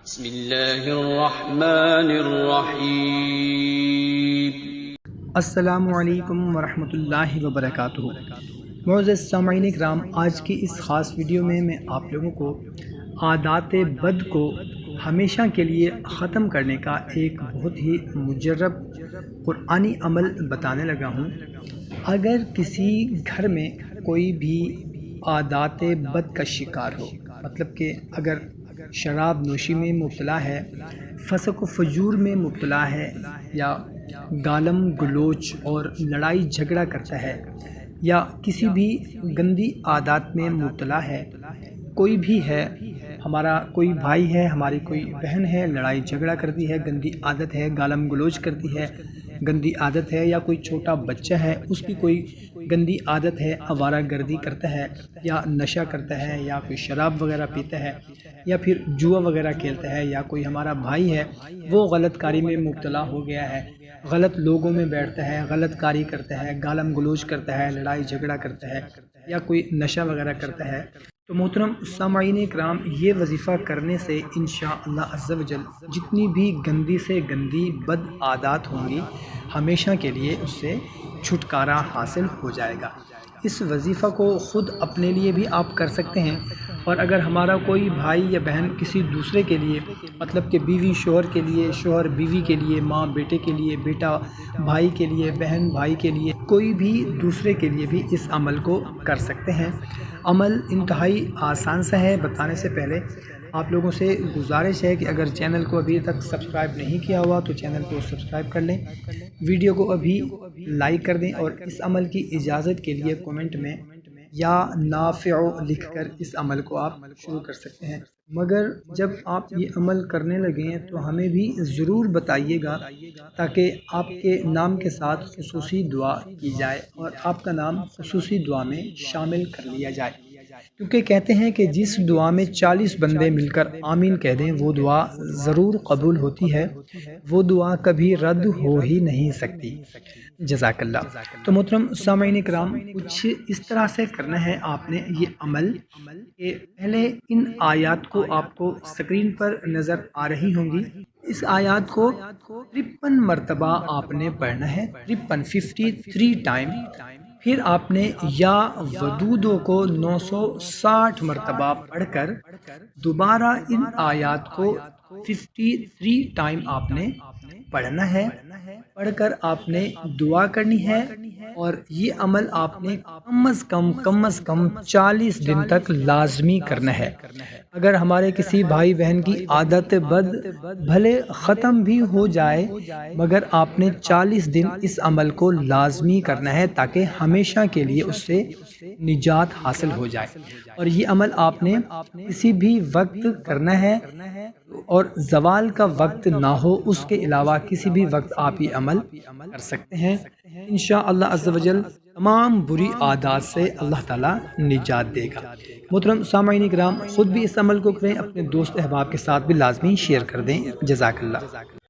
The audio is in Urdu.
بسم اللہ الرحمن الرحیم۔ السلام علیکم ورحمۃ اللہ وبرکاتہ۔ معزز سامعین کرام، آج کی اس خاص ویڈیو میں آپ لوگوں کو عادات بد کو ہمیشہ کے لیے ختم کرنے کا ایک بہت ہی مجرب قرآنی عمل بتانے لگا ہوں۔ اگر کسی گھر میں کوئی بھی عادات بد کا شکار ہو، مطلب کہ اگر شراب نوشی میں مبتلا ہے، فسق و فجور میں مبتلا ہے، یا گالم گلوچ اور لڑائی جھگڑا کرتا ہے، یا کسی بھی گندی عادات میں مبتلا ہے، کوئی بھی ہے، ہمارا کوئی بھائی ہے، ہماری کوئی بہن ہے، لڑائی جھگڑا کرتی ہے، گندی عادت ہے، گالم گلوچ کرتی ہے، گندی عادت ہے، یا کوئی چھوٹا بچہ ہے اس کی کوئی گندی عادت ہے، آوارہ گردی کرتا ہے، یا نشہ کرتا ہے، یا کوئی شراب وغیرہ پیتا ہے، یا پھر جوا وغیرہ کھیلتا ہے، یا کوئی ہمارا بھائی ہے وہ غلط کاری میں مبتلا ہو گیا ہے، غلط لوگوں میں بیٹھتا ہے، غلط کاری کرتا ہے، گالم گلوچ کرتا ہے، لڑائی جھگڑا کرتا ہے، یا کوئی نشہ وغیرہ کرتا ہے، تو محترم سامعین کرام، یہ وظیفہ کرنے سے انشاءاللہ عز و جل جتنی بھی گندی سے گندی بد عادات ہوں گی ہمیشہ کے لیے اس سے چھٹکارا حاصل ہو جائے گا۔ اس وظیفہ کو خود اپنے لیے بھی آپ کر سکتے ہیں، اور اگر ہمارا کوئی بھائی یا بہن کسی دوسرے کے لیے، مطلب کہ بیوی شوہر کے لیے، شوہر بیوی کے لیے، ماں بیٹے کے لیے، بیٹا بھائی کے لیے، بہن بھائی کے لیے، کوئی بھی دوسرے کے لیے بھی اس عمل کو کر سکتے ہیں۔ عمل انتہائی آسان سا ہے۔ بتانے سے پہلے آپ لوگوں سے گزارش ہے کہ اگر چینل کو ابھی تک سبسکرائب نہیں کیا ہوا تو چینل کو سبسکرائب کر لیں، ویڈیو کو ابھی لائک کر دیں، اور اس عمل کی اجازت کے لیے کومنٹ میں یا نافع لکھ کر اس عمل کو آپ شروع کر سکتے ہیں۔ مگر جب آپ یہ عمل کرنے لگیں تو ہمیں بھی ضرور بتائیے گا، تاکہ آپ کے نام کے ساتھ خصوصی دعا کی جائے اور آپ کا نام خصوصی دعا میں شامل کر لیا جائے، کیونکہ کہتے ہیں کہ جس دعا میں 40 بندے مل کر آمین کہہ دیں وہ دعا ضرور قبول ہوتی ہے، وہ دعا کبھی رد ہو ہی نہیں سکتی۔ جزاک اللہ۔ تو محترم سامعین کرام، کچھ اس طرح سے کرنا ہے آپ نے یہ عمل کہ پہلے ان آیات کو آپ کو سکرین پر نظر آ رہی ہوں گی، اس آیات کو 53 مرتبہ آپ نے پڑھنا ہے، 53 ٹائم۔ پھر آپ نے یا ودودوں کو 960 مرتبہ پڑھ کر دوبارہ ان آیات کو 53 ٹائم آپ نے پڑھنا ہے۔ پڑھ کر آپ نے دعا کرنی ہے، اور یہ عمل آپ نے کم از کم 40 دن تک لازمی کرنا ہے۔ اگر ہمارے کسی بھائی بہن کی عادت بد بھلے ختم بھی ہو جائے، مگر آپ نے 40 دن اس عمل کو لازمی کرنا ہے، تاکہ ہمیشہ کے لیے اس سے نجات حاصل ہو جائے۔ اور یہ عمل آپ نے کسی بھی وقت کرنا ہے، اور زوال کا وقت نہ ہو، اس کے علاوہ کسی بھی وقت آپ یہ عمل کر سکتے ہیں۔ انشاءاللہ عز و جل تمام بری عادات سے اللہ تعالیٰ نجات دے گا۔ محترم سامعین کرام، خود بھی اس عمل کو کریں، اپنے دوست احباب کے ساتھ بھی لازمی شیئر کر دیں۔ جزاک اللہ۔